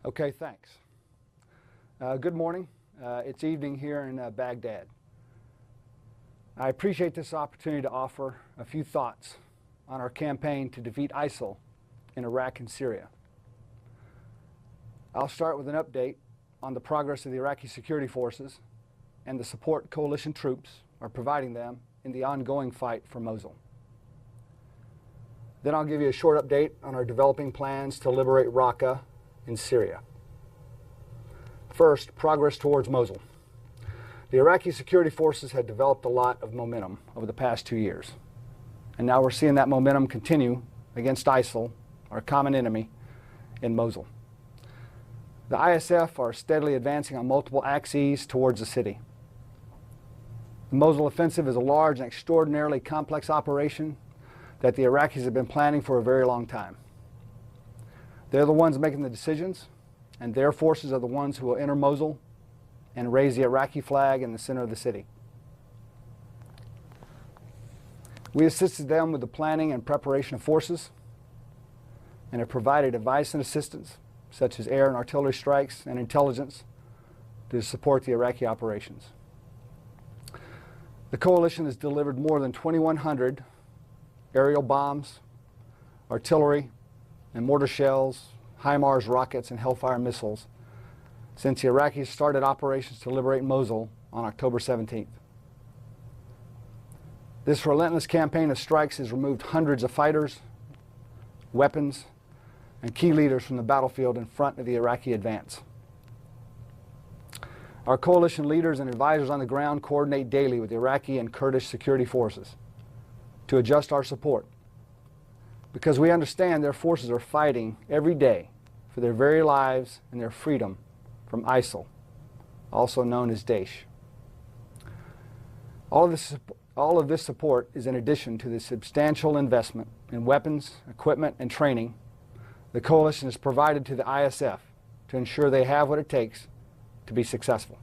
Okay, thanks. Good morning. It's evening here in Baghdad. I appreciate this opportunity to offer a few thoughts on our campaign to defeat ISIL in Iraq and Syria. I'll start with an update on the progress of the Iraqi security forces and the support coalition troops are providing them in the ongoing fight for Mosul. Then I'll give you a short update on our developing plans to liberate Raqqa in Syria. First, progress towards Mosul. The Iraqi security forces had developed a lot of momentum over the past 2 years. And now we're seeing that momentum continue against ISIL, our common enemy, in Mosul. The ISF are steadily advancing on multiple axes towards the city. The Mosul offensive is a large and extraordinarily complex operation that the Iraqis have been planning for a very long time. They're the ones making the decisions, and their forces are the ones who will enter Mosul and raise the Iraqi flag in the center of the city. We assisted them with the planning and preparation of forces and have provided advice and assistance, such as air and artillery strikes and intelligence, to support the Iraqi operations. The coalition has delivered more than 2,100 aerial bombs, artillery, and mortar shells, HIMARS rockets, and Hellfire missiles since the Iraqis started operations to liberate Mosul on October 17th. This relentless campaign of strikes has removed hundreds of fighters, weapons, and key leaders from the battlefield in front of the Iraqi advance. Our coalition leaders and advisors on the ground coordinate daily with the Iraqi and Kurdish security forces to adjust our support, because we understand their forces are fighting every day for their very lives and their freedom from ISIL, also known as Daesh. All of this support is in addition to the substantial investment in weapons, equipment, and training the coalition has provided to the ISF to ensure they have what it takes to be successful.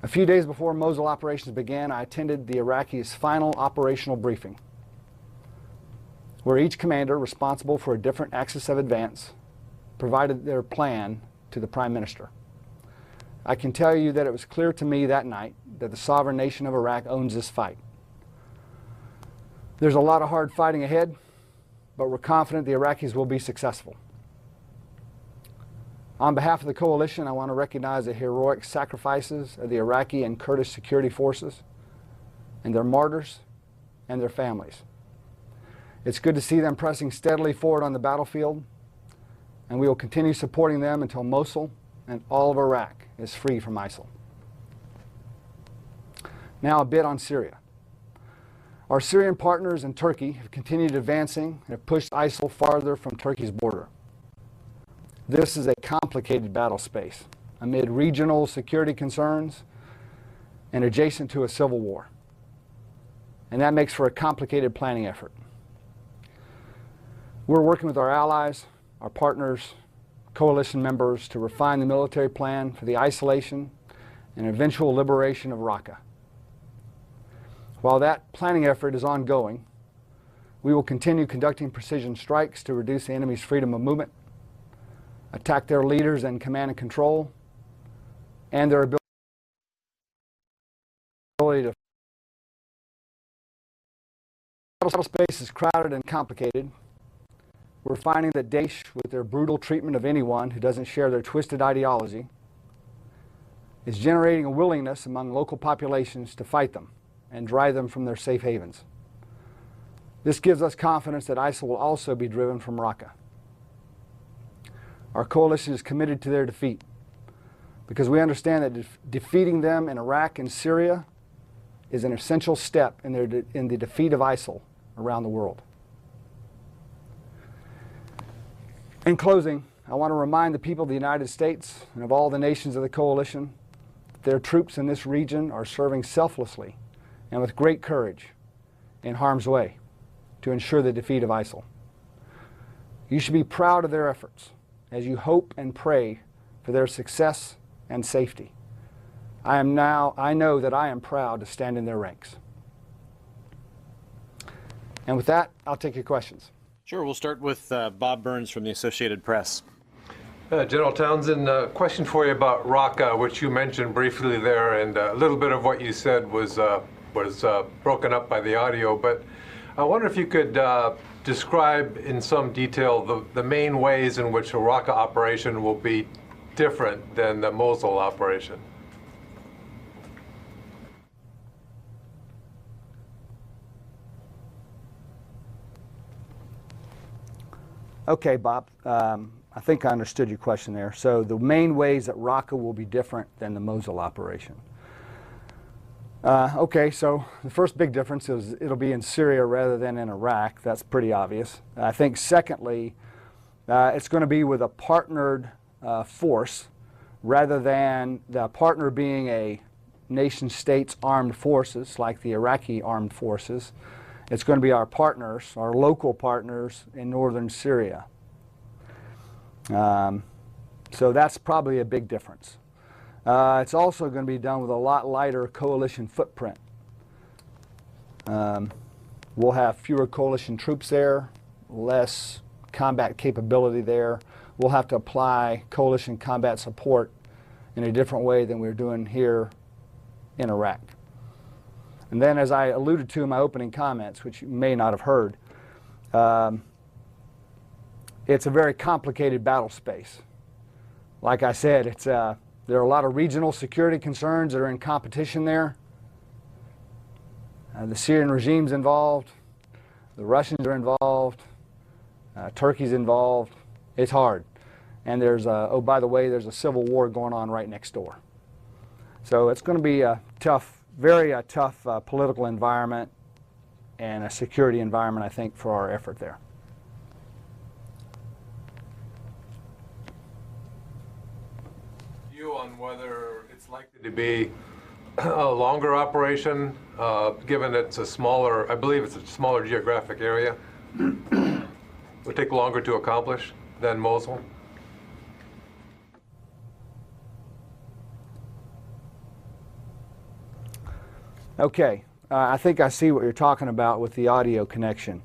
A few days before Mosul operations began, I attended the Iraqis' final operational briefing, where each commander responsible for a different axis of advance provided their plan to the Prime Minister. I can tell you that it was clear to me that night that the sovereign nation of Iraq owns this fight. There's a lot of hard fighting ahead, but we're confident the Iraqis will be successful. On behalf of the coalition, I want to recognize the heroic sacrifices of the Iraqi and Kurdish security forces and their martyrs and their families. It's good to see them pressing steadily forward on the battlefield, and we will continue supporting them until Mosul and all of Iraq is free from ISIL. Now a bit on Syria. Our Syrian partners in Turkey have continued advancing and have pushed ISIL farther from Turkey's border. This is a complicated battle space amid regional security concerns and adjacent to a civil war. And that makes for a complicated planning effort. We're working with our allies, our partners, coalition members to refine the military plan for the isolation and eventual liberation of Raqqa. While that planning effort is ongoing, we will continue conducting precision strikes to reduce the enemy's freedom of movement, attack their leaders and command and control, and their ability to. The battle space is crowded and complicated. We're finding that Daesh, with their brutal treatment of anyone who doesn't share their twisted ideology, is generating a willingness among local populations to fight them and drive them from their safe havens. This gives us confidence that ISIL will also be driven from Raqqa. Our coalition is committed to their defeat because we understand that defeating them in Iraq and Syria is an essential step in the defeat of ISIL around the world. In closing, I want to remind the people of the United States and of all the nations of the coalition that their troops in this region are serving selflessly and with great courage in harm's way to ensure the defeat of ISIL. You should be proud of their efforts as you hope and pray for their success and safety. I know that I am proud to stand in their ranks. And with that, I'll take your questions. Sure, we'll start with Bob Burns from the Associated Press. General Townsend, a question for you about Raqqa, which you mentioned briefly there, and a little bit of what you said was broken up by the audio. But I wonder if you could describe in some detail the main ways in which the Raqqa operation will be different than the Mosul operation. Okay, Bob. I think I understood your question there. So the main ways that Raqqa will be different than the Mosul operation. Okay, so the first big difference is it'll be in Syria rather than in Iraq. That's pretty obvious. I think secondly, it's going to be with a partnered force rather than the partner being a nation-state's armed forces like the Iraqi armed forces. It's going to be our partners, our local partners in northern Syria. So that's probably a big difference. It's also going to be done with a lot lighter coalition footprint. We'll have fewer coalition troops there, less combat capability there. We'll have to apply coalition combat support in a different way than we're doing here in Iraq. And then, as I alluded to in my opening comments, which you may not have heard, it's a very complicated battle space. Like I said, there are a lot of regional security concerns that are in competition there. The Syrian regime's involved, the Russians are involved, Turkey's involved. It's hard. And there's oh, by the way, there's a civil war going on right next door. So it's going to be a tough, very tough political environment and a security environment, I think, for our effort there. View on whether it's likely to be a longer operation, given it's a smaller, I believe it's a smaller geographic area. Would take longer to accomplish than Mosul? Okay, I think I see what you're talking about with the audio connection.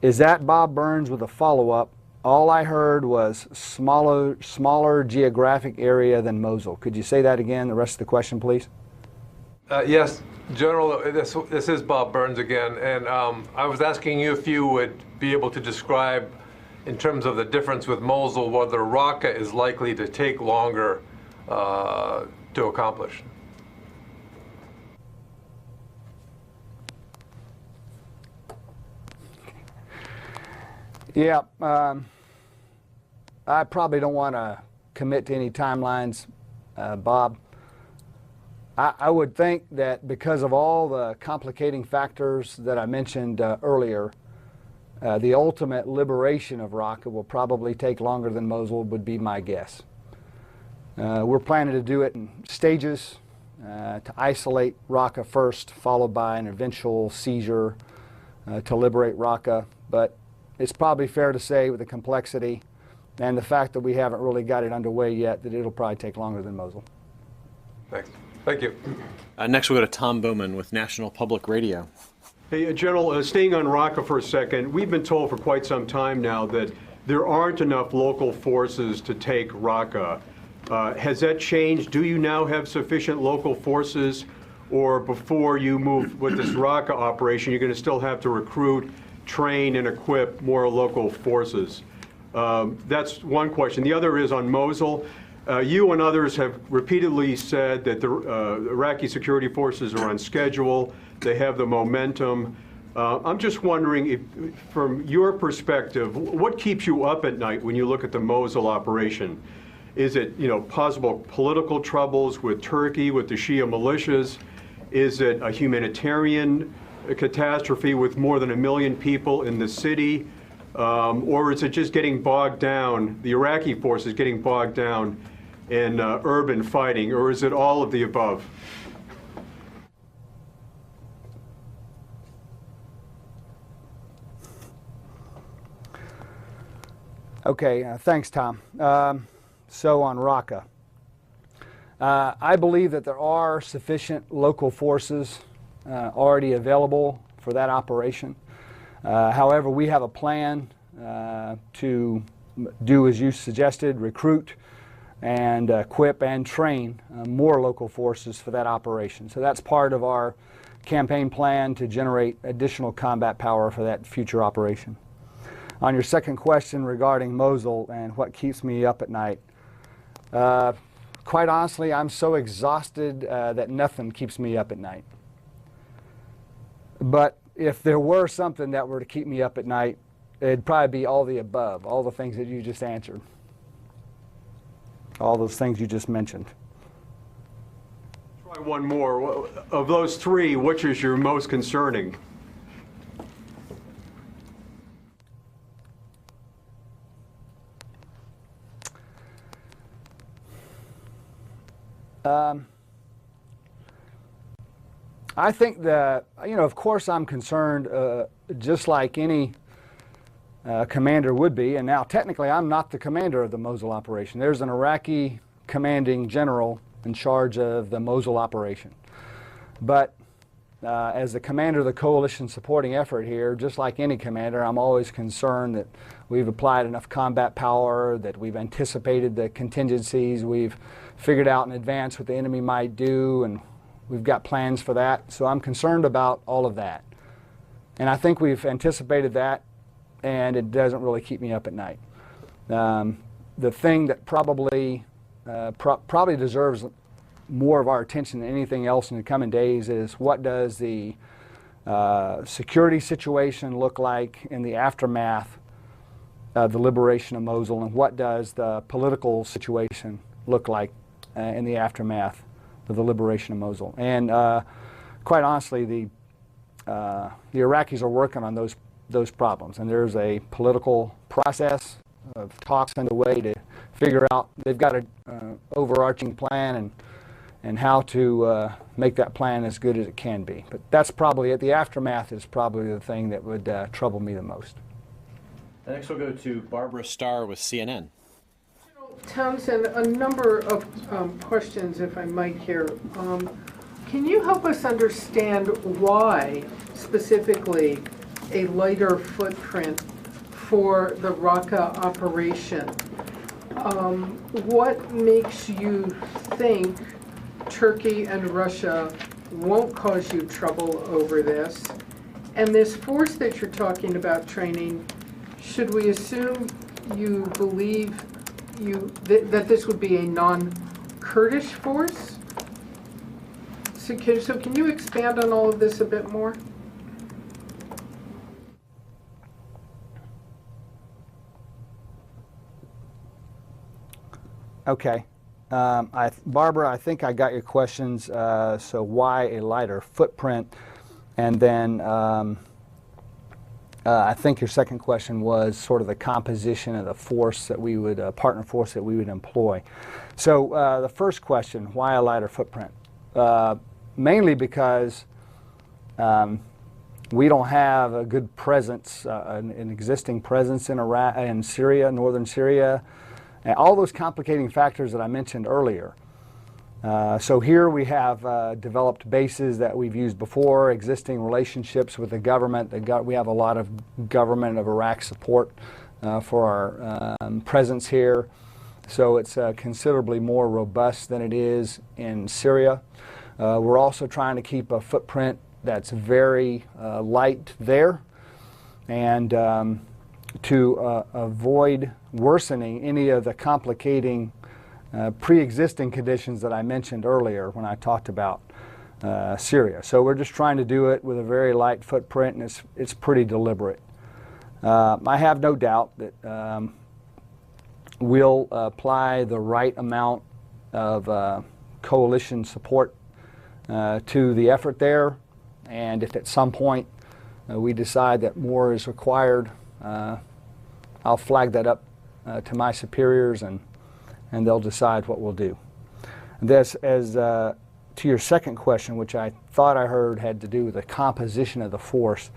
Is that Bob Burns with a follow-up? All I heard was smaller geographic area than Mosul. Could you say that again, the rest of the question, please? Yes, General, this is Bob Burns again, and I was asking you if you would be able to describe, in terms of the difference with Mosul, whether Raqqa is likely to take longer to accomplish. Yeah, I probably don't want to commit to any timelines, Bob. I would think that because of all the complicating factors that I mentioned earlier, the ultimate liberation of Raqqa will probably take longer than Mosul, would be my guess. We're planning to do it in stages, to isolate Raqqa first, followed by an eventual seizure to liberate Raqqa. But it's probably fair to say, with the complexity and the fact that we haven't really got it underway yet, that it'll probably take longer than Mosul. Thanks. Thank you. Next we'll go to Tom Bowman with National Public Radio. Hey, General, staying on Raqqa for a second, we've been told for quite some time now that there aren't enough local forces to take Raqqa. Has that changed? Do you now have sufficient local forces, or before you move with this Raqqa operation, you're going to still have to recruit, train, and equip more local forces? That's one question. The other is on Mosul. You and others have repeatedly said that the Iraqi security forces are on schedule. They have the momentum. I'm just wondering, if, from your perspective, what keeps you up at night when you look at the Mosul operation? Is it, possible political troubles with Turkey, with the Shia militias? Is it a humanitarian catastrophe with more than 1 million people in the city? Or is it just getting bogged down, the Iraqi forces getting bogged down in urban fighting, or is it all of the above? Okay, thanks, Tom. So on Raqqa, I believe that there are sufficient local forces already available for that operation. However, we have a plan to do as you suggested, recruit and equip and train more local forces for that operation. So that's part of our campaign plan to generate additional combat power for that future operation. On your second question regarding Mosul and what keeps me up at night, quite honestly, I'm so exhausted that nothing keeps me up at night. But if there were something that were to keep me up at night, it'd probably be all the above, all the things that you just answered, all those things you just mentioned. Try one more. Of those three, which is your most concerning? I think that, of course I'm concerned just like any commander would be, and now technically I'm not the commander of the Mosul operation. There's an Iraqi commanding general in charge of the Mosul operation. But as the commander of the coalition supporting effort here, just like any commander, I'm always concerned that we've applied enough combat power, that we've anticipated the contingencies, we've figured out in advance what the enemy might do, and we've got plans for that. So I'm concerned about all of that. And I think we've anticipated that, and it doesn't really keep me up at night. The thing that probably deserves more of our attention than anything else in the coming days is what does the security situation look like in the aftermath of the liberation of Mosul, and what does the political situation look like in the aftermath of the liberation of Mosul. And quite honestly, the Iraqis are working on those problems, and there's a political process of talks underway to figure out. They've got an overarching plan and how to make that plan as good as it can be. But that's probably it. The aftermath is probably the thing that would trouble me the most. Next we'll go to Barbara Starr with CNN. Townsend, a number of questions, if I might here. Can you help us understand why, specifically, a lighter footprint for the Raqqa operation? What makes you think Turkey and Russia won't cause you trouble over this? And this force that you're talking about training, should we assume you believe that this would be a non-Kurdish force? So can you expand on all of this a bit more? Okay. Barbara, I think I got your questions. So why a lighter footprint? And then I think your second question was sort of the composition of the force that we would, partner force that we would employ. So the first question, why a lighter footprint? Mainly because we don't have a good presence, an existing presence in Iraq, in Syria, northern Syria, and all those complicating factors that I mentioned earlier. So here we have developed bases that we've used before, existing relationships with the government. We have a lot of government of Iraq support for our presence here. So it's considerably more robust than it is in Syria. We're also trying to keep a footprint that's very light there, and to avoid worsening any of the complicating pre-existing conditions that I mentioned earlier when I talked about Syria. So we're just trying to do it with a very light footprint, and it's pretty deliberate. I have no doubt that we'll apply the right amount of coalition support to the effort there, and if at some point we decide that more is required, I'll flag that up to my superiors, and they'll decide what we'll do. This, as to your second question, which I thought I heard had to do with the composition of the force.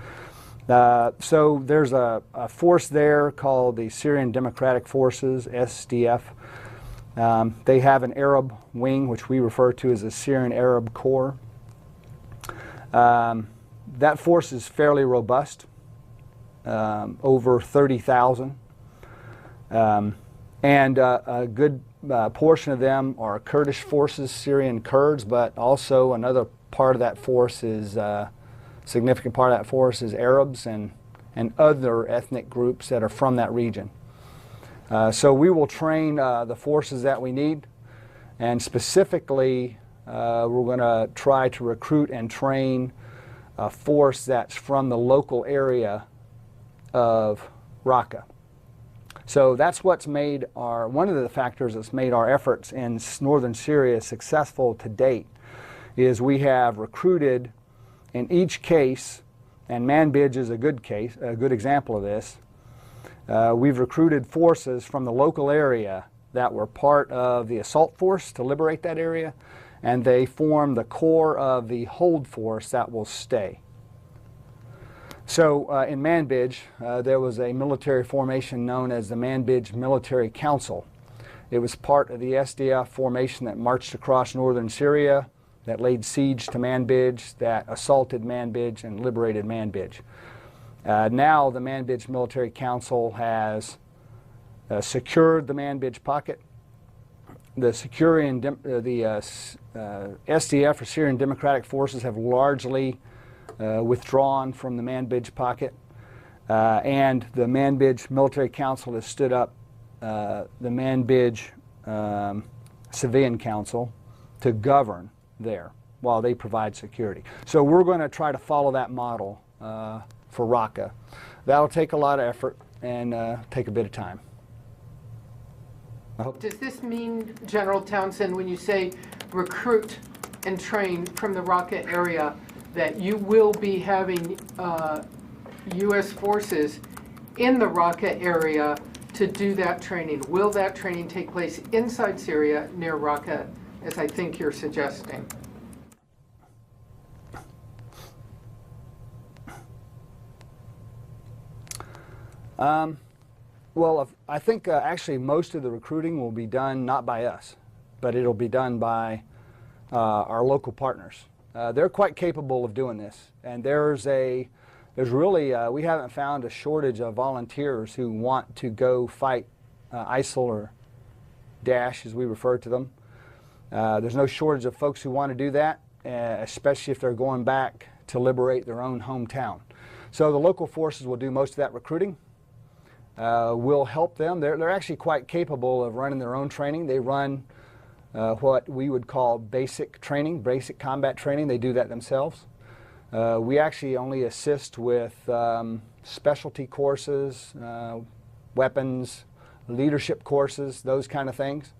So there's a force there called the Syrian Democratic Forces, SDF. They have an Arab wing, which we refer to as the Syrian Arab Corps. That force is fairly robust, over 30,000. And a good portion of them are Kurdish forces, Syrian Kurds, but also another part of that force is, significant part of that force is Arabs and other ethnic groups that are from that region. So we will train the forces that we need, and specifically we're going to try to recruit and train a force that's from the local area of Raqqa. So that's what's made one of the factors that's made our efforts in northern Syria successful to date, is we have recruited in each case, and Manbij is a good example of this. We've recruited forces from the local area that were part of the assault force to liberate that area, and they form the core of the hold force that will stay. So in Manbij, there was a military formation known as the Manbij Military Council. It was part of the SDF formation that marched across northern Syria, that laid siege to Manbij, that assaulted Manbij and liberated Manbij. Now the Manbij Military Council has secured the Manbij pocket. The SDF, or Syrian Democratic Forces, have largely withdrawn from the Manbij pocket, and the Manbij Military Council has stood up the Manbij Civilian Council to govern there while they provide security. So we're going to try to follow that model for Raqqa. That'll take a lot of effort and take a bit of time. Does this mean, General Townsend, when you say recruit and train from the Raqqa area, that you will be having U.S. forces in the Raqqa area to do that training? Will that training take place inside Syria, near Raqqa, as I think you're suggesting? Well, I think actually most of the recruiting will be done not by us, but it'll be done by our local partners. They're quite capable of doing this, and there's really, we haven't found a shortage of volunteers who want to go fight ISIL, or Daesh as we refer to them. There's no shortage of folks who want to do that, especially if they're going back to liberate their own hometown. So the local forces will do most of that recruiting. We'll help them. They're actually quite capable of running their own training. They run what we would call basic training, basic combat training. They do that themselves. We actually only assist with specialty courses, weapons, leadership courses, those kind of things.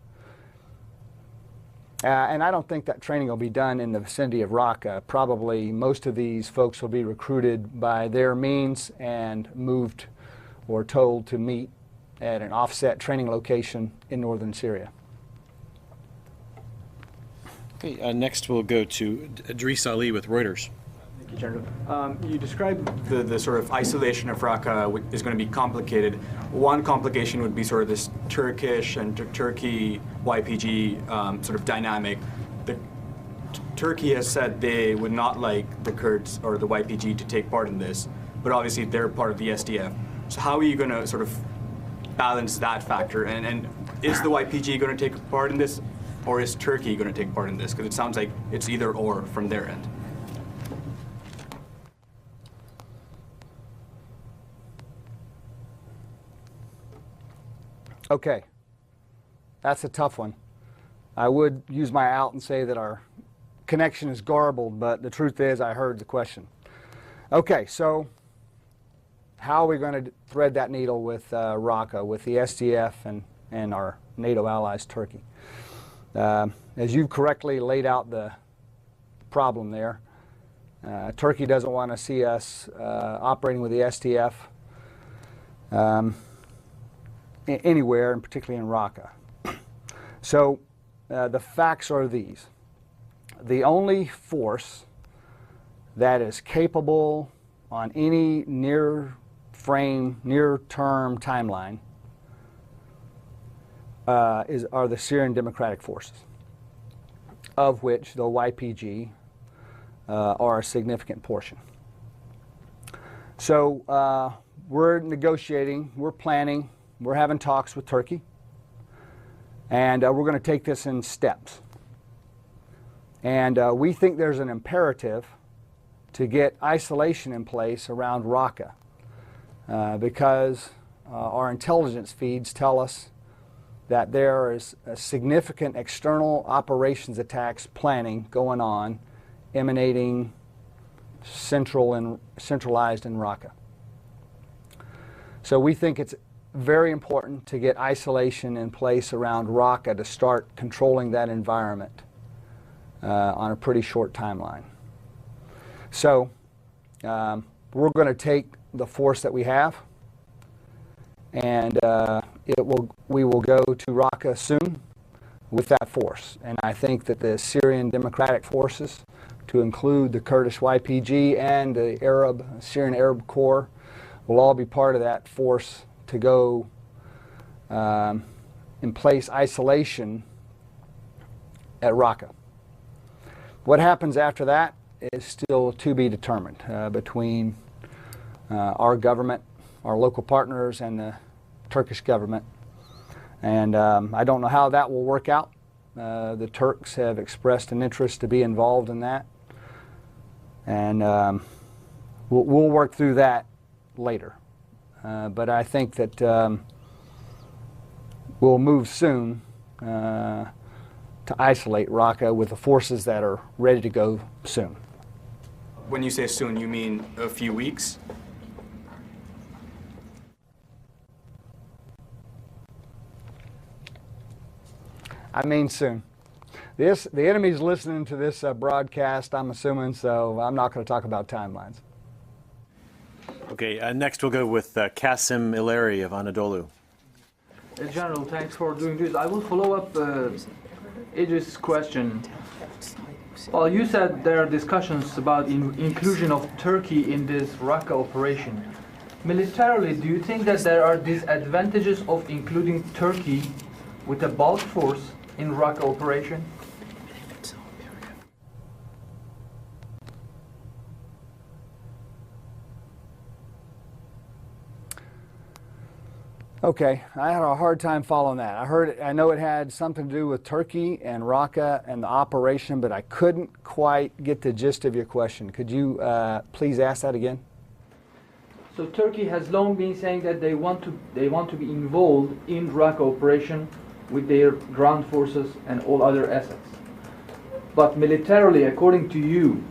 And I don't think that training will be done in the vicinity of Raqqa. Probably most of these folks will be recruited by their means and moved or told to meet at an offset training location in northern Syria. Okay, next we'll go to Idris Ali with Reuters. Thank you, General. You described the sort of isolation of Raqqa is going to be complicated. One complication would be sort of this Turkish and Turkey YPG sort of dynamic. Turkey has said they would not like the Kurds or the YPG to take part in this, but obviously they're part of the SDF. So how are you going to sort of balance that factor? And is the YPG going to take part in this, or is Turkey going to take part in this? Because it sounds like it's either or from their end. Okay, that's a tough one. I would use my out and say that our connection is garbled, but the truth is I heard the question. Okay, so how are we going to thread that needle with Raqqa, with the SDF and our NATO allies, Turkey? As you've correctly laid out the problem there, Turkey doesn't want to see us operating with the SDF anywhere, and particularly in Raqqa. So the facts are these. The only force that is capable on any near-term timeline are the Syrian Democratic Forces, of which the YPG are a significant portion. So we're negotiating, we're planning we're having talks with Turkey, and we're going to take this in steps. And we think there's an imperative to get isolation in place around Raqqa because our intelligence feeds tell us that there is a significant external operations attacks planning going on, emanating centralized in Raqqa. So we think it's very important to get isolation in place around Raqqa to start controlling that environment on a pretty short timeline. So we're going to take the force that we have, and we will go to Raqqa soon with that force. And I think that the Syrian Democratic Forces, to include the Kurdish YPG and the Syrian Arab Corps, will all be part of that force to go in place isolation at Raqqa. What happens after that is still to be determined between our government, our local partners, and the Turkish government. And I don't know how that will work out. The Turks have expressed an interest to be involved in that. And we'll work through that later. But I think that we'll move soon to isolate Raqqa with the forces that are ready to go soon. When you say soon, you mean a few weeks? I mean soon. The enemy's listening to this broadcast, I'm assuming, so I'm not going to talk about timelines. Okay, next we'll go with Kasim Ileri of Anadolu. General, thanks for doing this. I will follow up Idris' question. Well, you said there are discussions about inclusion of Turkey in this Raqqa operation. Militarily, do you think that there are disadvantages of including Turkey with a bulk force in Raqqa operation? Okay, I had a hard time following that. I know it had something to do with Turkey and Raqqa and the operation, but I couldn't quite get the gist of your question. Could you please ask that again? So Turkey has long been saying that they want to be involved in Raqqa operation with their ground forces and all other assets. But militarily, according to you,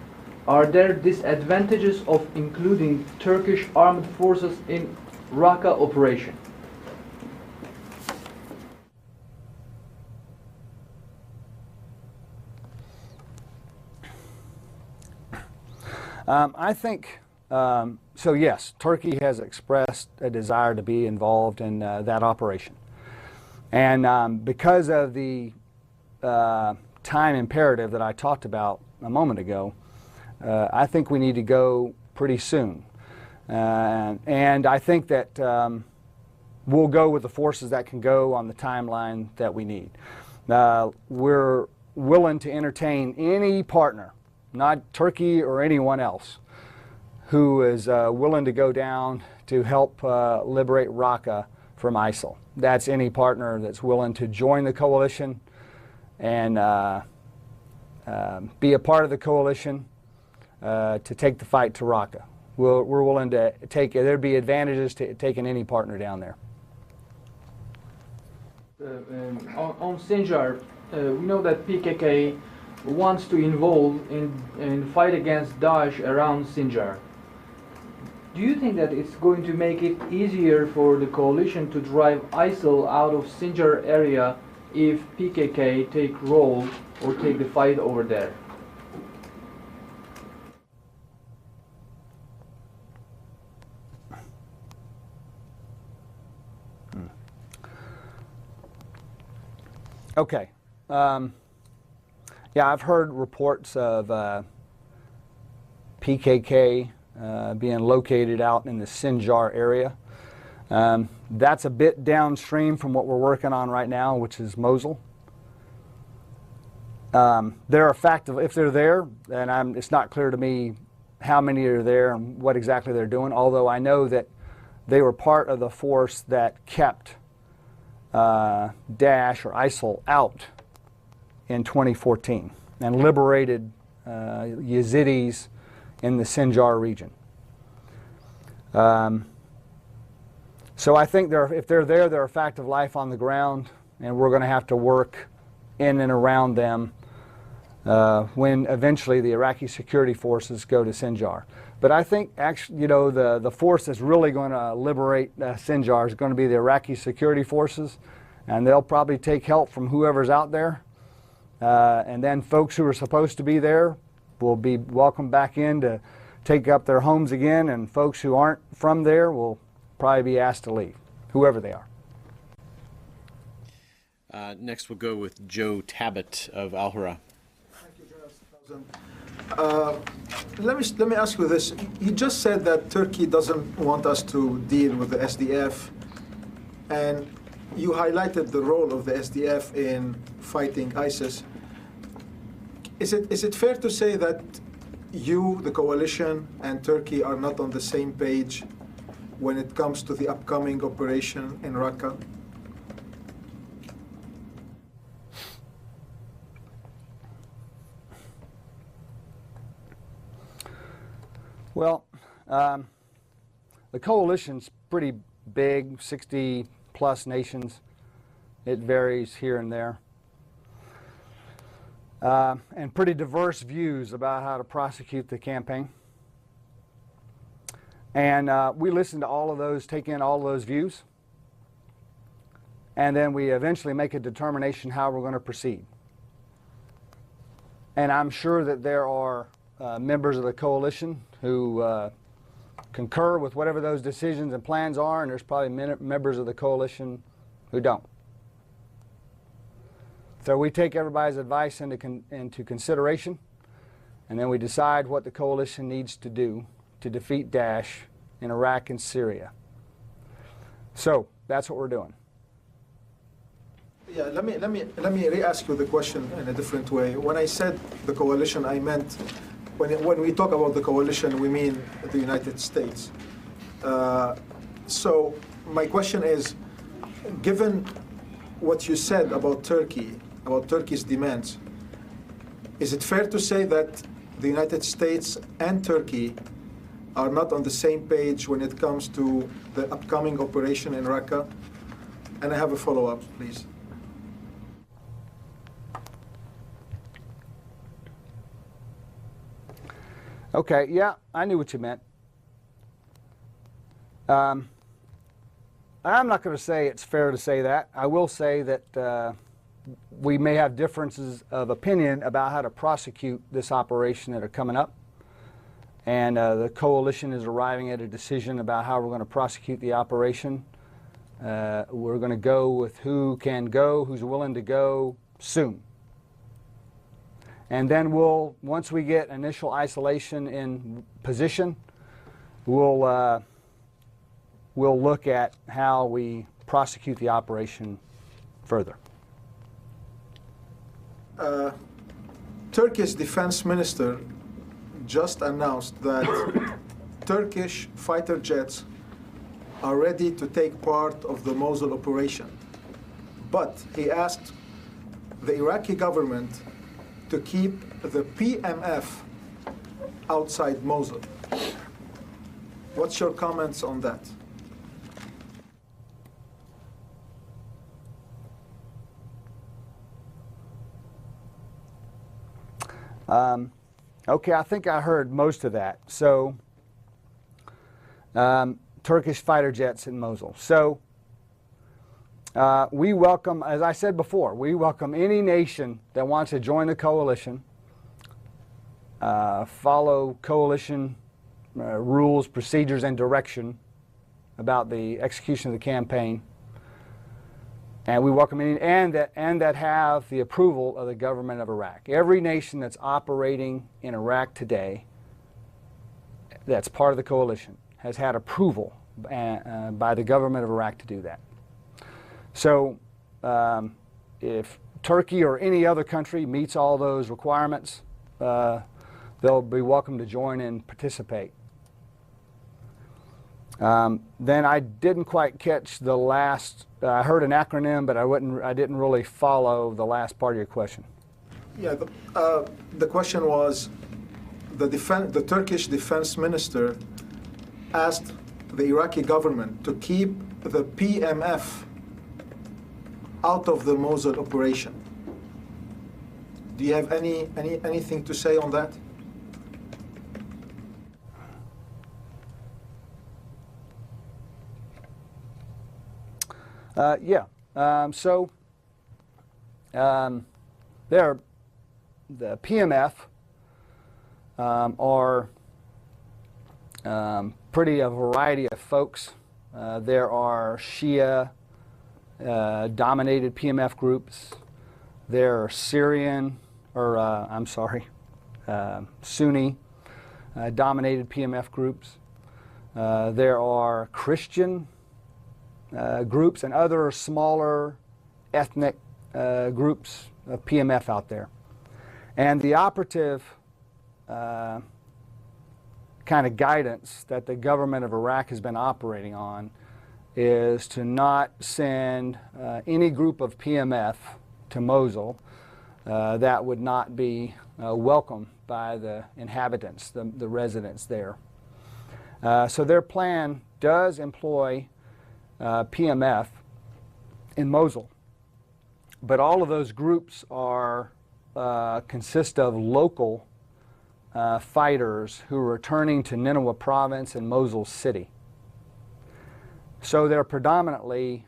are there disadvantages of including Turkish armed forces in Raqqa operation? I think, so yes, Turkey has expressed a desire to be involved in that operation. And because of the time imperative that I talked about a moment ago, I think we need to go pretty soon. And I think that we'll go with the forces that can go on the timeline that we need. We're willing to entertain any partner, not Turkey or anyone else, who is willing to go down to help liberate Raqqa from ISIL. That's any partner that's willing to join the coalition and be a part of the coalition to take the fight to Raqqa. We're willing to take, there'd be advantages to taking any partner down there. On Sinjar, we know that PKK wants to involve in fight against Daesh around Sinjar. Do you think that it's going to make it easier for the coalition to drive ISIL out of Sinjar area if PKK take role or take the fight over there? Okay. Yeah, I've heard reports of PKK being located out in the Sinjar area. That's a bit downstream from what we're working on right now, which is Mosul. They're effective. If they're there, and it's not clear to me how many are there and what exactly they're doing, although I know that they were part of the force that kept Daesh or ISIL out in 2014 and liberated Yazidis in the Sinjar region. So I think if they're there, they're a fact of life on the ground, and we're going to have to work in and around them when eventually the Iraqi security forces go to Sinjar. But I think actually, you know, the force that's really going to liberate Sinjar is going to be the Iraqi security forces, and they'll probably take help from whoever's out there. And then folks who are supposed to be there will be welcomed back in to take up their homes again, and folks who aren't from there will probably be asked to leave, whoever they are. Next we'll go with Joe Tabbitt of Al-Hurra. Thank you, General Townsend. Let me ask you this. You just said that Turkey doesn't want us to deal with the SDF, and you highlighted the role of the SDF in fighting ISIS. Is it fair to say that you, the coalition, and Turkey are not on the same page when it comes to the upcoming operation in Raqqa? Well, the coalition's pretty big, 60 plus nations. It varies here and there. And pretty diverse views about how to prosecute the campaign. And we listen to all of those, take in all of those views, and then we eventually make a determination how we're going to proceed. And I'm sure that there are members of the coalition who concur with whatever those decisions and plans are, and there's probably members of the coalition who don't. So we take everybody's advice into consideration, and then we decide what the coalition needs to do to defeat Daesh in Iraq and Syria. So that's what we're doing. Yeah, let me re-ask you the question in a different way. When I said the coalition, I meant when we talk about the coalition, we mean the United States. So my question is, given what you said about Turkey, about Turkey's demands, is it fair to say that the United States and Turkey are not on the same page when it comes to the upcoming operation in Raqqa? And I have a follow-up, please. Okay, yeah, I knew what you meant. I'm not going to say it's fair to say that. I will say that we may have differences of opinion about how to prosecute this operation that are coming up. And the coalition is arriving at a decision about how we're going to prosecute the operation. We're going to go with who can go, who's willing to go soon. And then once we get initial isolation in position, we'll look at how we prosecute the operation further. Turkey's defense minister just announced that Turkish fighter jets are ready to take part of the Mosul operation. But he asked the Iraqi government to keep the PMF outside Mosul. What's your comments on that? Okay, I think I heard most of that. So, Turkish fighter jets in Mosul. So, we welcome, as I said before, we welcome any nation that wants to join the coalition, follow coalition rules, procedures, and direction about the execution of the campaign. And we welcome any, and that have the approval of the government of Iraq. Every nation that's operating in Iraq today, that's part of the coalition, has had approval by the government of Iraq to do that. So if Turkey or any other country meets all those requirements, they'll be welcome to join and participate. Then I didn't quite catch the last. I heard an acronym, but I didn't really follow the last part of your question. Yeah, the question was, the Turkish defense minister asked the Iraqi government to keep the PMF out of the Mosul operation. Do you have anything to say on that? Yeah. The PMF are pretty a variety of folks. There are Shia dominated PMF groups. There are Syrian, or Sunni dominated PMF groups. There are Christian groups and other smaller ethnic groups of PMF out there. And the operative kind of guidance that the government of Iraq has been operating on is to not send any group of PMF to Mosul that would not be welcomed by the inhabitants, the residents there. So their plan does employ PMF in Mosul, but all of those groups are consist of local fighters who are returning to Nineveh province and Mosul city. So they're predominantly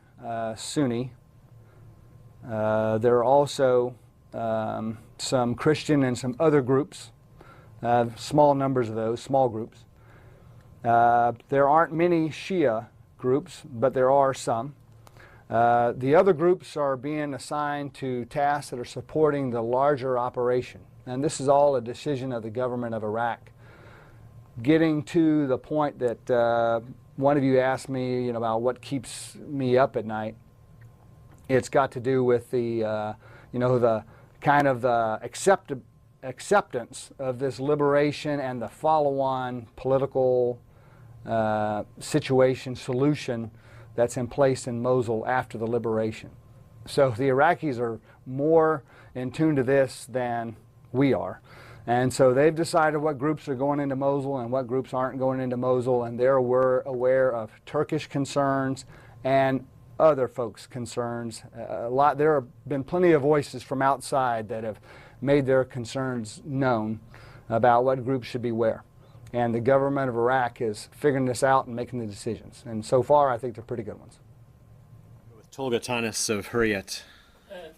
Sunni. There are also some Christian and some other groups, small numbers of those, small groups. There aren't many Shia groups, but there are some. The other groups are being assigned to tasks that are supporting the larger operation. And this is all a decision of the government of Iraq. Getting to the point that one of you asked me, about what keeps me up at night, it's got to do with the, the kind of the acceptance of this liberation and the follow-on political solution that's in place in Mosul after the liberation. So the Iraqis are more in tune to this than we are. And so they've decided what groups are going into Mosul and what groups aren't going into Mosul, and they're aware of Turkish concerns and other folks' concerns. There have been plenty of voices from outside that have made their concerns known about what groups should be where. And the government of Iraq is figuring this out and making the decisions. And so far, I think they're pretty good ones. With Tolga Tanis of Hurriyet.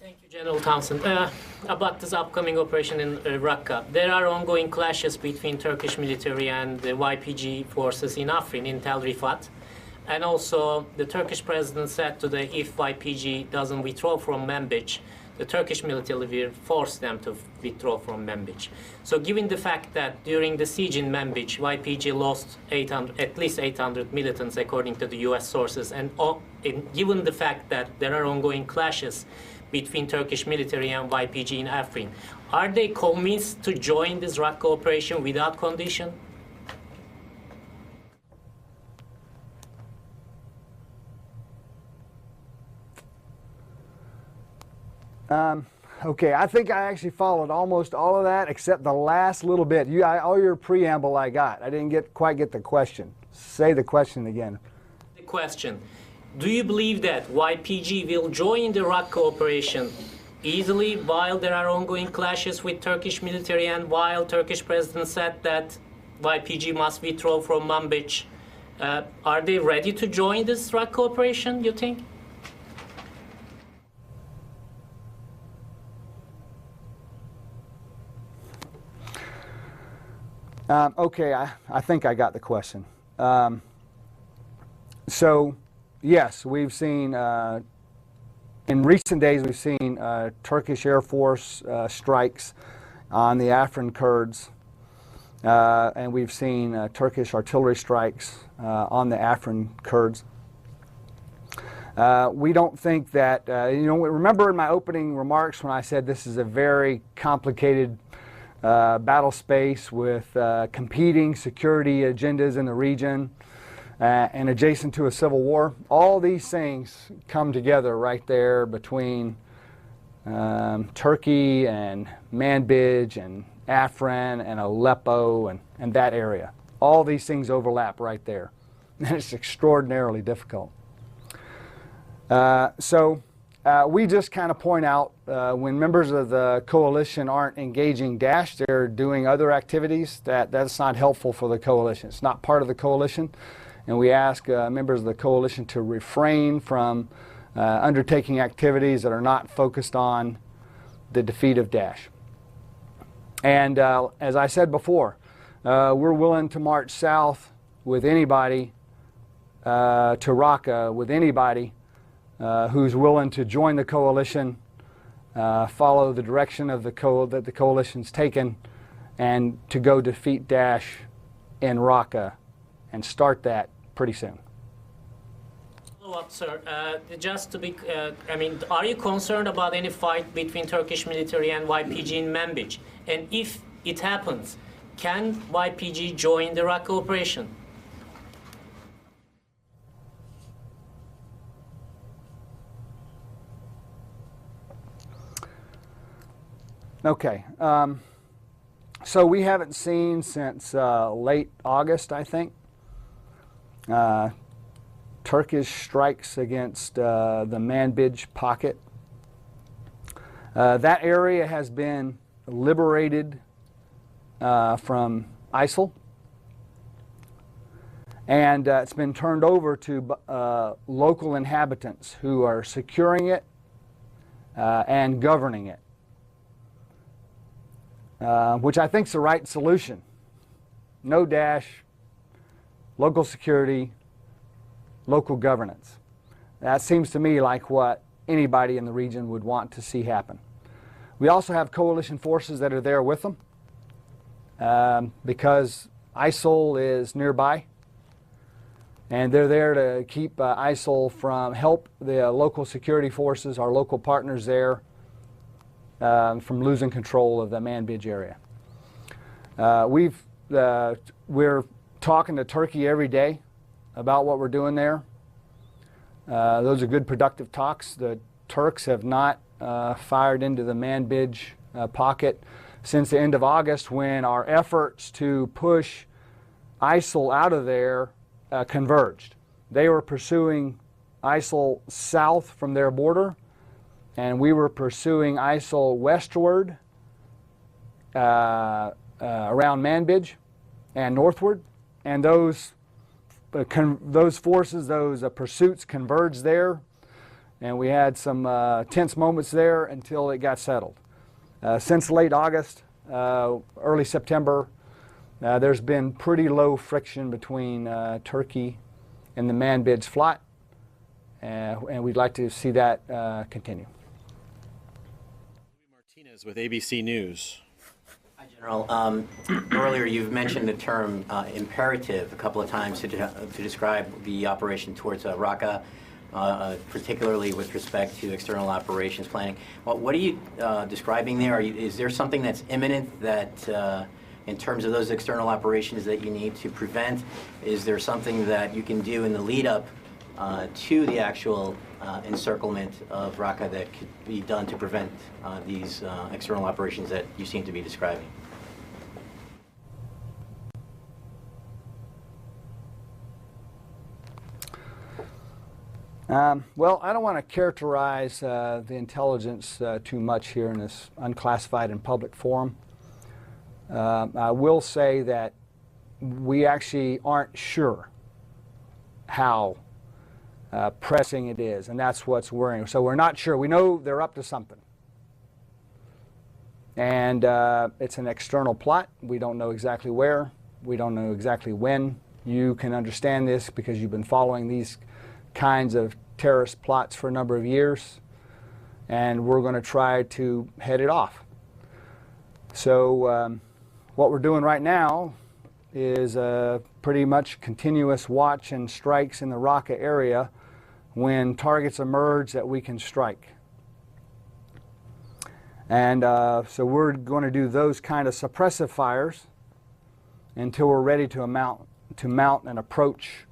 Thank you, General Townsend. About this upcoming operation in Raqqa, there are ongoing clashes between Turkish military and the YPG forces in Afrin, in Tel Rifat. And also, the Turkish president said today if YPG doesn't withdraw from Manbij, the Turkish military will force them to withdraw from Manbij. So given the fact that during the siege in Manbij, YPG lost at least 800 militants according to the US sources, and given the fact that there are ongoing clashes between Turkish military and YPG in Afrin, are they convinced to join this Raqqa operation without condition? Okay, I think I actually followed almost all of that except the last little bit. All your preamble I got. I didn't quite get the question. Say the question again. The question. Do you believe that YPG will join the Raqqa operation easily while there are ongoing clashes with Turkish military and while Turkish president said that YPG must withdraw from Manbij? Are they ready to join this Raqqa operation, you think? Okay, I think I got the question. So, yes, we've seen, in recent days, we've seen Turkish Air Force strikes on the Afrin Kurds, and we've seen Turkish artillery strikes on the Afrin Kurds. We don't think that, remember in my opening remarks when I said this is a very complicated battle space with competing security agendas in the region. and adjacent to a civil war. All these things come together right there between Turkey and Manbij and Afrin and Aleppo and that area. All these things overlap right there. And it's extraordinarily difficult. So we just kind of point out when members of the coalition aren't engaging Daesh, they're doing other activities, that's not helpful for the coalition. It's not part of the coalition. And we ask members of the coalition to refrain from undertaking activities that are not focused on the defeat of Daesh. And as I said before, we're willing to march south with anybody, to Raqqa with anybody who's willing to join the coalition, follow the direction of that the coalition's taken, and to go defeat Daesh in Raqqa and start that pretty soon. Follow up, sir. Just to be, I mean, are you concerned about any fight between Turkish military and YPG in Manbij? And if it happens, can YPG join the Raqqa operation? Okay. So we haven't seen since late August, I think, Turkish strikes against the Manbij pocket. That area has been liberated from ISIL, and it's been turned over to local inhabitants who are securing it and governing it, which I think is the right solution. No Daesh, local security, local governance. That seems to me like what anybody in the region would want to see happen. We also have coalition forces that are there with them because ISIL is nearby, and they're there to keep ISIL from, help the local security forces, our local partners there, from losing control of the Manbij area. We're talking to Turkey every day about what we're doing there. Those are good, productive talks. The Turks have not fired into the Manbij pocket since the end of August, when our efforts to push ISIL out of there converged. They were pursuing ISIL south from their border, and we were pursuing ISIL westward around Manbij and northward, and those forces, those pursuits converged there, and we had some tense moments there until it got settled. Since late August, early September, there's been pretty low friction between Turkey and the Manbij flotte, and we'd like to see that continue. Martinez with ABC News. Hi, General. Earlier you've mentioned the term imperative a couple of times to describe the operation towards Raqqa, particularly with respect to external operations planning. Well, what are you describing there? Is there something that's imminent that, in terms of those external operations, that you need to prevent? Is there something that you can do in the lead up to the actual encirclement of Raqqa that could be done to prevent these external operations that you seem to be describing? Well, I don't want to characterize the intelligence too much here in this unclassified and public forum. I will say that we actually aren't sure how pressing it is, and that's what's worrying. So we're not sure. We know they're up to something. And it's an external plot. We don't know exactly where. We don't know exactly when. You can understand this because you've been following these kinds of terrorist plots for a number of years, and we're going to try to head it off. So what we're doing right now is pretty much continuous watch and strikes in the Raqqa area when targets emerge that we can strike. And so we're going to do those kind of suppressive fires until we're ready to mount an approach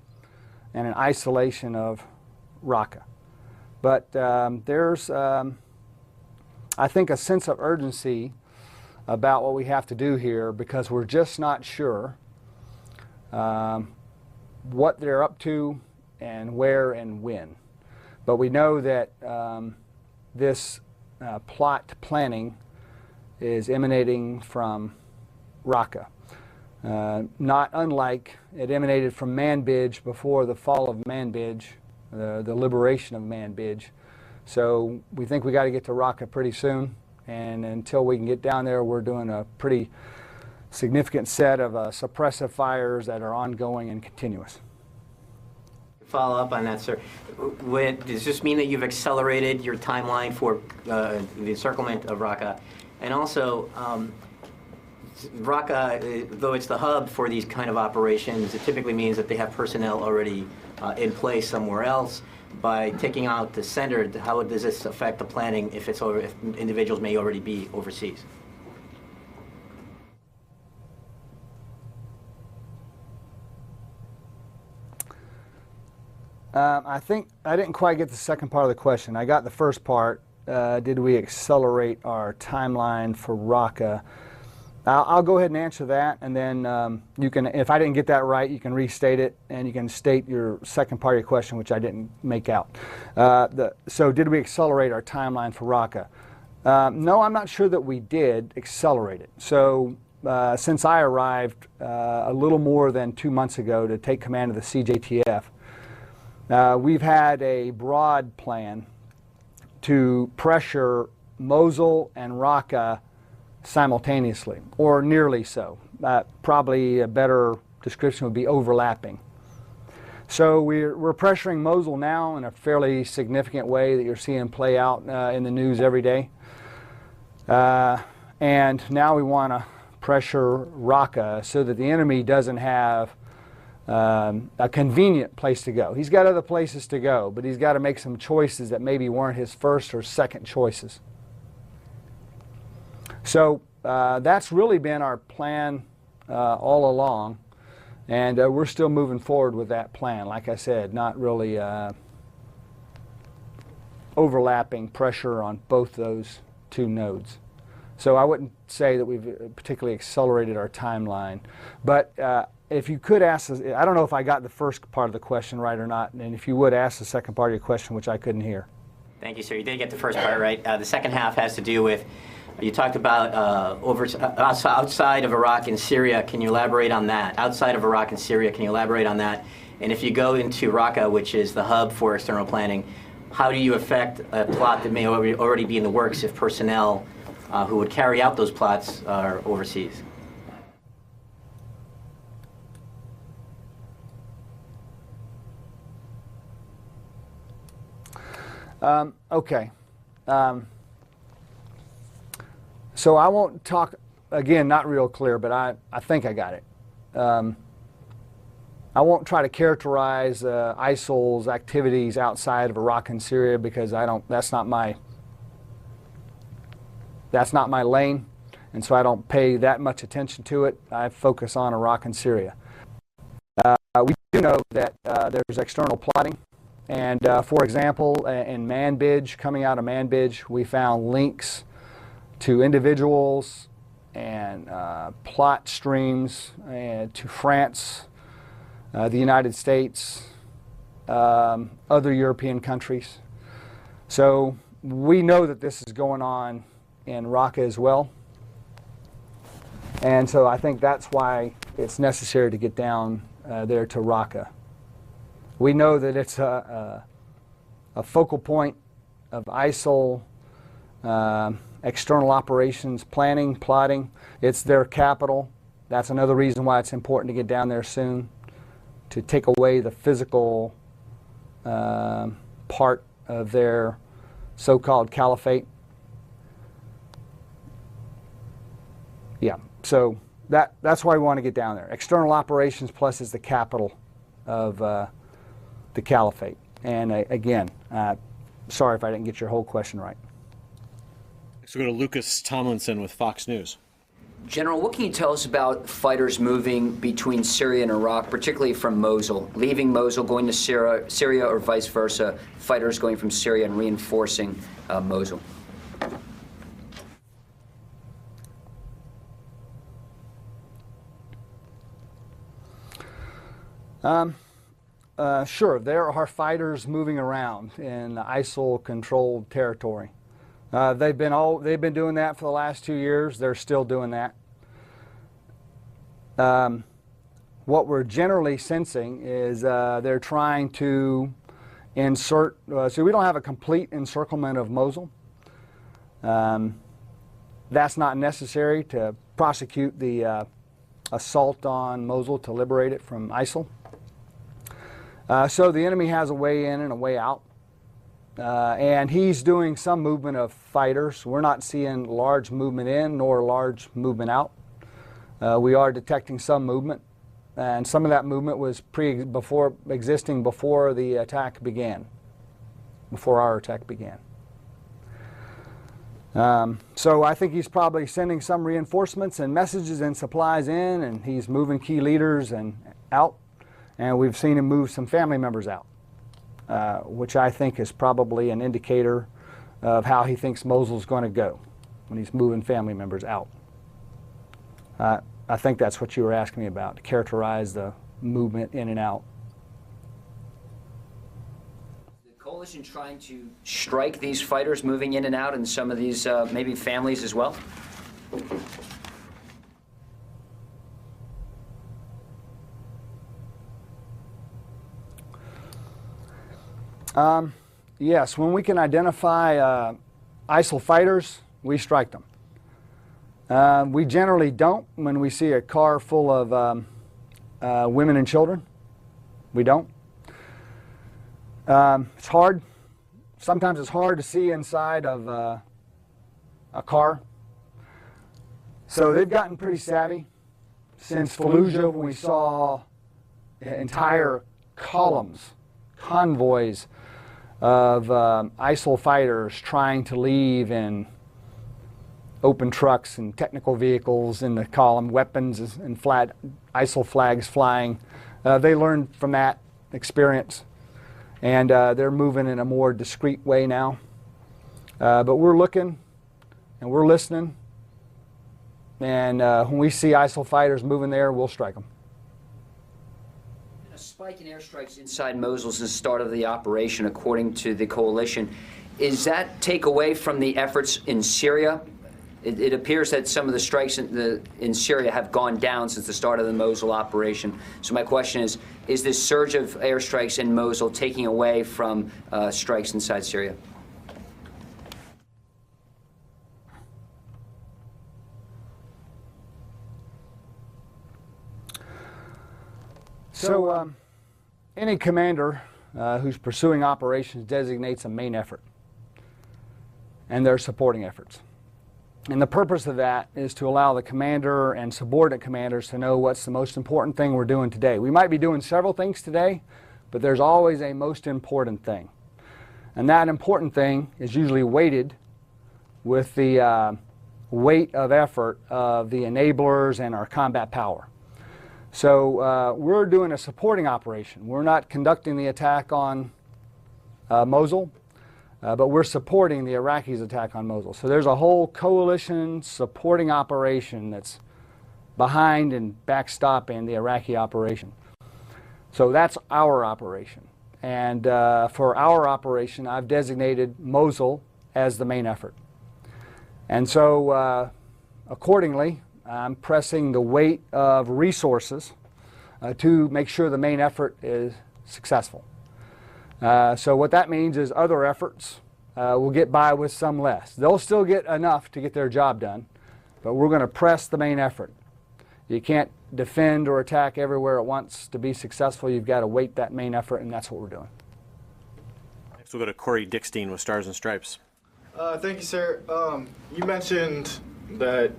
and an isolation of Raqqa. But there's, I think, a sense of urgency about what we have to do here because we're just not sure what they're up to and where and when. But we know that this plot planning is emanating from Raqqa. Not unlike it emanated from Manbij before the fall of Manbij, the liberation of Manbij. So we think we got to get to Raqqa pretty soon, and until we can get down there, we're doing a pretty significant set of suppressive fires that are ongoing and continuous. Follow up on that, sir. Does this mean that you've accelerated your timeline for the encirclement of Raqqa? And also, Raqqa, though it's the hub for these kind of operations, it typically means that they have personnel already in place somewhere else. By taking out the center, how does this affect the planning if individuals may already be overseas? I think I didn't quite get the second part of the question. I got the first part. Did we accelerate our timeline for Raqqa? I'll go ahead and answer that, and then you can, if I didn't get that right, you can restate it, and you can state your second part of your question, which I didn't make out. So did we accelerate our timeline for Raqqa? No, I'm not sure that we did accelerate it. So since I arrived a little more than 2 months ago to take command of the CJTF, we've had a broad plan to pressure Mosul and Raqqa simultaneously, or nearly so. Probably a better description would be overlapping. So we're pressuring Mosul now in a fairly significant way that you're seeing play out in the news every day. And now we want to pressure Raqqa so that the enemy doesn't have a convenient place to go. He's got other places to go, but he's got to make some choices that maybe weren't his first or second choices. So that's really been our plan all along, and we're still moving forward with that plan. Like I said, not really overlapping pressure on both those two nodes. So I wouldn't say that we've particularly accelerated our timeline. But if you could ask, I don't know if I got the first part of the question right or not, and if you would ask the second part of your question, which I couldn't hear. Thank you, sir. You did get the first part right. The second half has to do with, you talked about outside of Iraq and Syria. Can you elaborate on that? Outside of Iraq and Syria, can you elaborate on that? And if you go into Raqqa, which is the hub for external planning, how do you affect a plot that may already be in the works if personnel who would carry out those plots are overseas? Okay. So I won't talk, again, not real clear, but I think I got it. I won't try to characterize ISIL's activities outside of Iraq and Syria because that's not my lane, and so I don't pay that much attention to it. I focus on Iraq and Syria. We do know that there's external plotting. And for example, in Manbij, coming out of Manbij, we found links to individuals and plot streams to France, the United States, other European countries. So we know that this is going on in Raqqa as well. And so I think that's why it's necessary to get down there to Raqqa. We know that it's a focal point of ISIL external operations planning, plotting. It's their capital. That's another reason why it's important to get down there soon, to take away the physical part of their so-called caliphate. Yeah, so that's why we want to get down there. External operations plus is the capital of the caliphate. And again, sorry if I didn't get your whole question right. So go to Lucas Tomlinson with Fox News. General, what can you tell us about fighters moving between Syria and Iraq, particularly from Mosul, leaving Mosul, going to Syria, or vice versa, fighters going from Syria and reinforcing Mosul? Sure, there are fighters moving around in ISIL-controlled territory. They've been doing that for the last 2 years. They're still doing that. What we're generally sensing is they're trying to insert. So we don't have a complete encirclement of Mosul. That's not necessary to prosecute the assault on Mosul to liberate it from ISIL. So the enemy has a way in and a way out. And he's doing some movement of fighters. We're not seeing large movement in nor large movement out. We are detecting some movement, and some of that movement was existing before the attack began, before our attack began. So I think he's probably sending some reinforcements and messages and supplies in, and he's moving key leaders and out, and we've seen him move some family members out. Which I think is probably an indicator of how he thinks Mosul's going to go when he's moving family members out. I think that's what you were asking me about, to characterize the movement in and out. Is the coalition trying to strike these fighters moving in and out and some of these maybe families as well? Yes, when we can identify ISIL fighters, we strike them. We generally don't when we see a car full of women and children. We don't. It's hard. Sometimes it's hard to see inside of a car. So they've gotten pretty savvy since Fallujah, when we saw entire columns, convoys of ISIL fighters trying to leave in open trucks and technical vehicles in the column, weapons and ISIL flags flying. They learned from that experience, and they're moving in a more discreet way now. But we're looking and we're listening, and when we see ISIL fighters moving there, we'll strike them. A spike in airstrikes inside Mosul since the start of the operation, according to the coalition. Is that take away from the efforts in Syria? It appears that some of the strikes in Syria have gone down since the start of the Mosul operation. So my question is this surge of airstrikes in Mosul taking away from strikes inside Syria? So any commander who's pursuing operations designates a main effort, and their supporting efforts. And the purpose of that is to allow the commander and subordinate commanders to know what's the most important thing we're doing today. We might be doing several things today, but there's always a most important thing. And that important thing is usually weighted with the weight of effort of the enablers and our combat power. So we're doing a supporting operation. We're not conducting the attack on Mosul, but we're supporting the Iraqis' attack on Mosul. So there's a whole coalition supporting operation that's behind and backstopping the Iraqi operation. So that's our operation. And for our operation, I've designated Mosul as the main effort. And so accordingly, I'm pressing the weight of resources to make sure the main effort is successful. So what that means is other efforts will get by with some less. They'll still get enough to get their job done, but we're going to press the main effort. You can't defend or attack everywhere at once. To be successful, you've got to weight that main effort, and that's what we're doing. Next we'll go to Corey Dickstein with Stars and Stripes. Thank you, sir. You mentioned that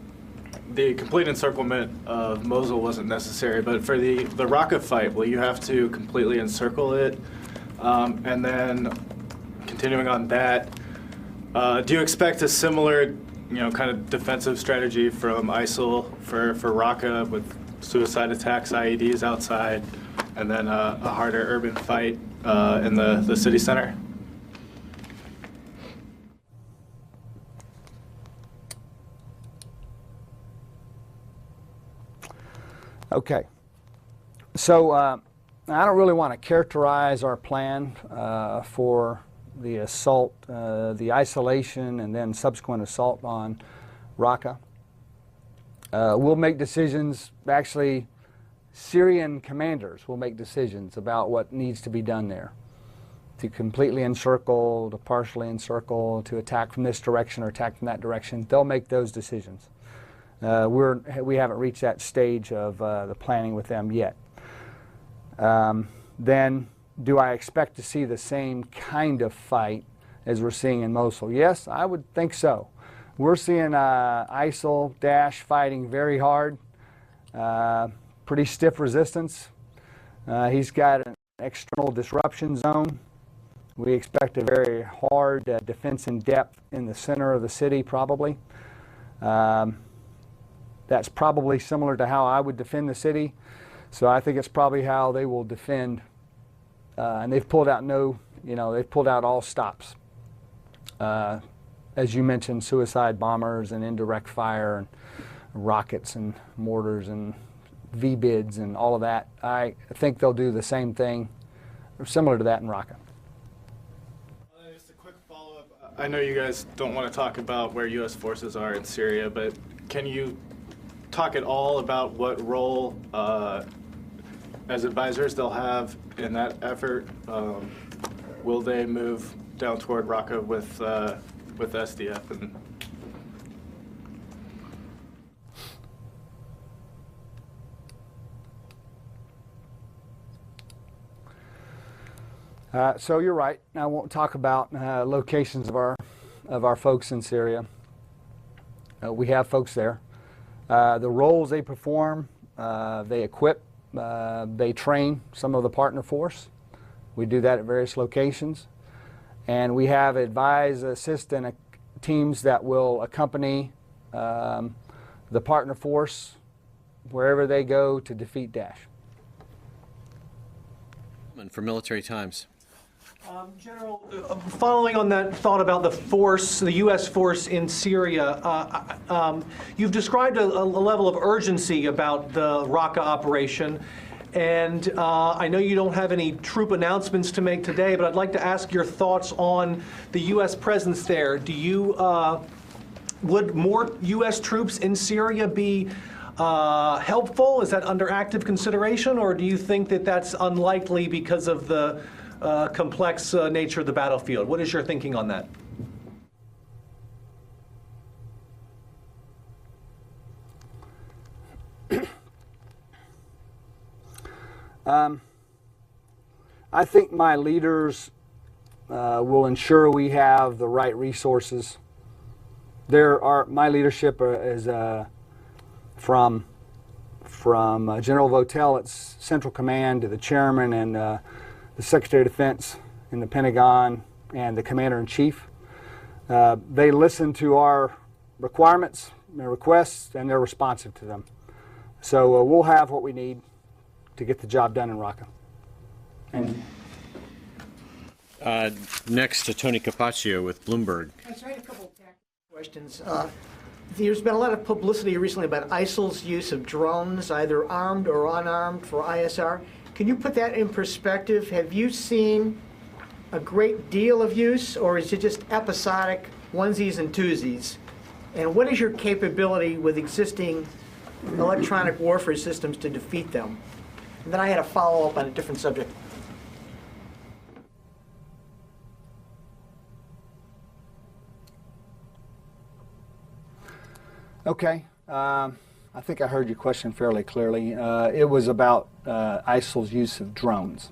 the complete encirclement of Mosul wasn't necessary, but for the Raqqa fight, will you have to completely encircle it? And then, continuing on that, do you expect a similar kind of defensive strategy from ISIL for Raqqa with suicide attacks, IEDs outside, and then a harder urban fight in the city center? Okay. So I don't really want to characterize our plan for the assault, the isolation, and then subsequent assault on Raqqa. We'll make decisions, actually Syrian commanders will make decisions about what needs to be done there. To completely encircle, to partially encircle, to attack from this direction or attack from that direction. They'll make those decisions. We haven't reached that stage of the planning with them yet. Then, do I expect to see the same kind of fight as we're seeing in Mosul? Yes, I would think so. We're seeing ISIL Daesh fighting very hard, pretty stiff resistance. He's got an external disruption zone. We expect a very hard defense in depth in the center of the city, probably. That's probably similar to how I would defend the city. So I think it's probably how they will defend. And they've pulled out they've pulled out all stops. As you mentioned, suicide bombers and indirect fire and rockets and mortars and V-bids and all of that. I think they'll do the same thing, or similar to that in Raqqa. Just a quick follow-up. I know you guys don't want to talk about where U.S. forces are in Syria, but can you talk at all about what role, as advisors, they'll have in that effort? Will they move down toward Raqqa with SDF? And so you're right. I won't talk about locations of our folks in Syria. We have folks there. The roles they perform, they equip, they train some of the partner force. We do that at various locations. And we have advise, assist, and teams that will accompany the partner force wherever they go to defeat Daesh. And for Military Times. General, following on that thought about the force, the U.S. force in Syria, you've described a level of urgency about the Raqqa operation, and I know you don't have any troop announcements to make today, but I'd like to ask your thoughts on the U.S. presence there. Would more U.S. troops in Syria be helpful? Is that under active consideration, or do you think that that's unlikely because of the complex nature of the battlefield? What is your thinking on that? I think my leaders will ensure we have the right resources. My leadership is from General Votel at Central Command to the chairman and the Secretary of Defense in the Pentagon and the Commander-in-Chief. They listen to our requirements, their requests, and they're responsive to them. So we'll have what we need to get the job done in Raqqa. And next to Tony Capaccio with Bloomberg. I had a couple of questions. There's been a lot of publicity recently about ISIL's use of drones, either armed or unarmed, for ISR. Can you put that in perspective? Have you seen a great deal of use, or is it just episodic onesies and twosies? And what is your capability with existing electronic warfare systems to defeat them? And then I had a follow-up on a different subject. Okay. I think I heard your question fairly clearly. It was about ISIL's use of drones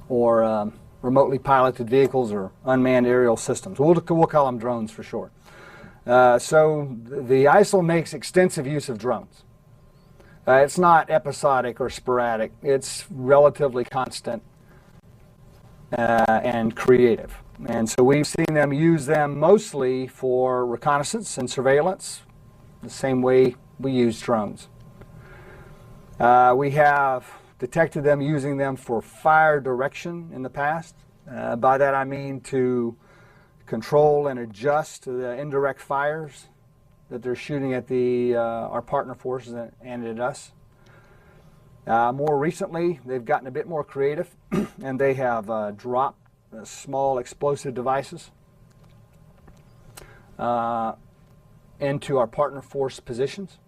or remotely piloted vehicles or unmanned aerial systems. We'll call them drones for short. So the ISIL makes extensive use of drones. It's not episodic or sporadic. It's relatively constant and creative. And so we've seen them use them mostly for reconnaissance and surveillance, the same way we use drones. We have detected them using them for fire direction in the past. By that I mean to control and adjust the indirect fires that they're shooting at our partner forces and at us. More recently, they've gotten a bit more creative, and they have dropped small explosive devices into our partner force positions.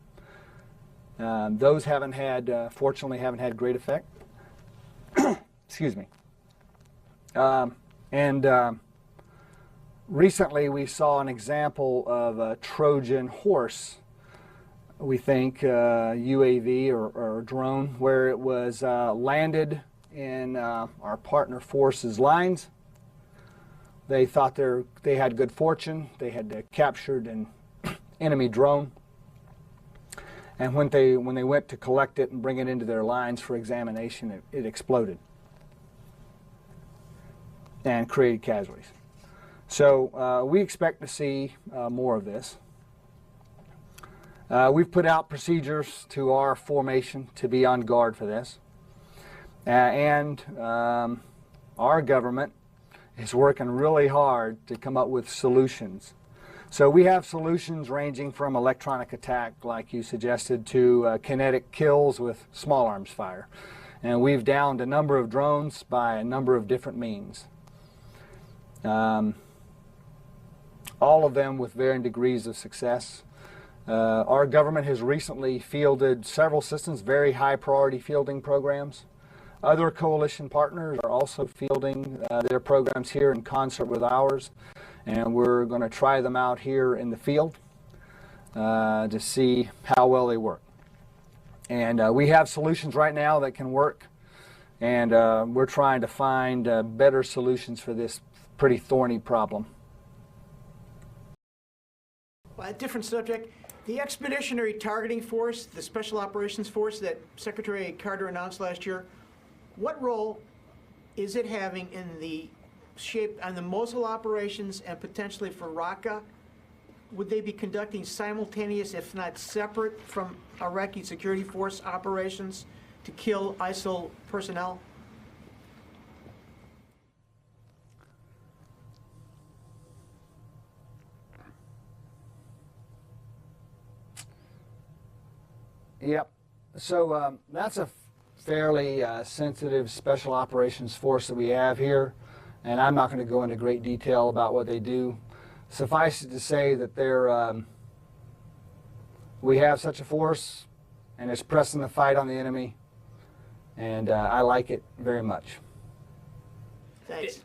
Those fortunately haven't had great effect. Excuse me. Recently we saw an example of a Trojan horse, we think, UAV or drone, where it was landed in our partner forces lines. They thought they had good fortune. They had captured an enemy drone. And when they went to collect it and bring it into their lines for examination, it exploded and created casualties. So we expect to see more of this. We've put out procedures to our formation to be on guard for this. Our government is working really hard to come up with solutions. So we have solutions ranging from electronic attack, like you suggested, to kinetic kills with small arms fire. And we've downed a number of drones by a number of different means. All of them with varying degrees of success. Our government has recently fielded several systems, very high priority fielding programs. Other coalition partners are also fielding their programs here in concert with ours, and we're going to try them out here in the field to see how well they work. And we have solutions right now that can work, and we're trying to find better solutions for this pretty thorny problem. Well, a different subject. The Expeditionary Targeting Force, the Special Operations Force that Secretary Carter announced last year, what role is it having in the shape on the Mosul operations and potentially for Raqqa? Would they be conducting simultaneous, if not separate, from Iraqi security force operations to kill ISIL personnel? Yep. So that's a fairly sensitive special operations force that we have here, and I'm not going to go into great detail about what they do. Suffice it to say that we have such a force, and it's pressing the fight on the enemy, and I like it very much. Thanks.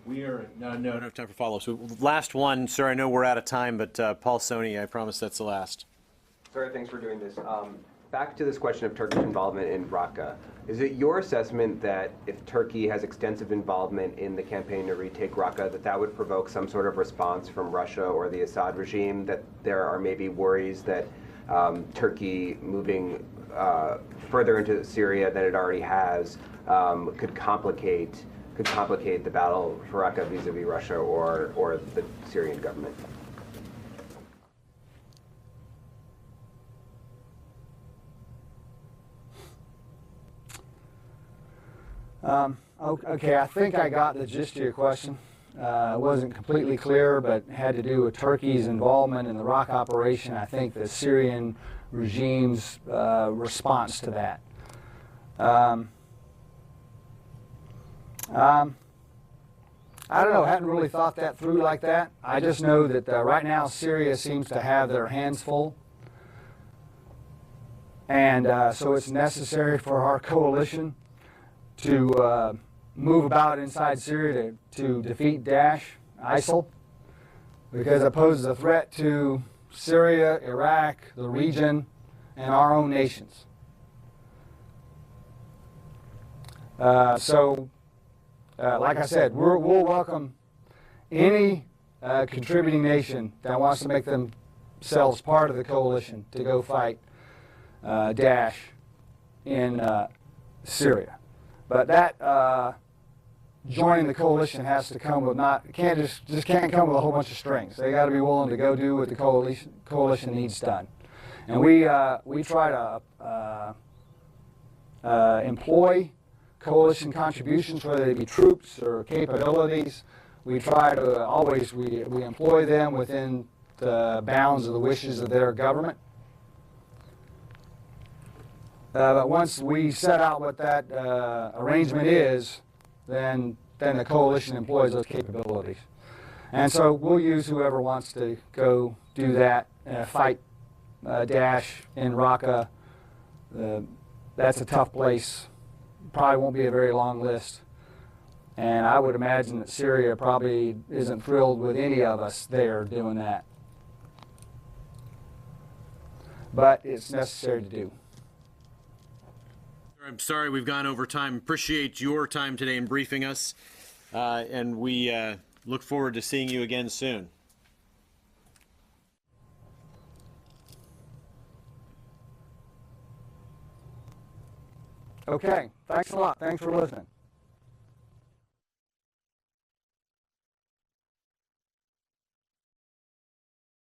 We are no time for follow-up. So last one, sir. I know we're out of time, but Paul Soni, I promise that's the last. Sir, thanks for doing this. Back to this question of Turkish involvement in Raqqa. Is it your assessment that if Turkey has extensive involvement in the campaign to retake Raqqa, that would provoke some sort of response from Russia or the Assad regime, that there are maybe worries that Turkey moving further into Syria than it already has could complicate the battle for Raqqa vis-a-vis Russia or the Syrian government? Okay, I think I got the gist of your question. It wasn't completely clear, but had to do with Turkey's involvement in the Raqqa operation. I think the Syrian regime's response to that. I don't know, I hadn't really thought that through like that. I just know that right now Syria seems to have their hands full. And so it's necessary for our coalition to move about inside Syria to defeat Daesh, ISIL, because it poses a threat to Syria, Iraq, the region, and our own nations. Like I said, we'll welcome any contributing nation that wants to make themselves part of the coalition to go fight Daesh in Syria. But that joining the coalition has to come with can't come with a whole bunch of strings. They got to be willing to go do what the coalition needs done. And we try to employ coalition contributions, whether they be troops or capabilities. We try to always we employ them within the bounds of the wishes of their government. But once we set out what that arrangement is, then the coalition employs those capabilities. And so we'll use whoever wants to go do that, fight Daesh in Raqqa. That's a tough place. Probably won't be a very long list. And I would imagine that Syria probably isn't thrilled with any of us there doing that. But it's necessary to do. I'm sorry we've gone over time. Appreciate your time today in briefing us. And we look forward to seeing you again soon. Okay, thanks a lot. Thanks for listening.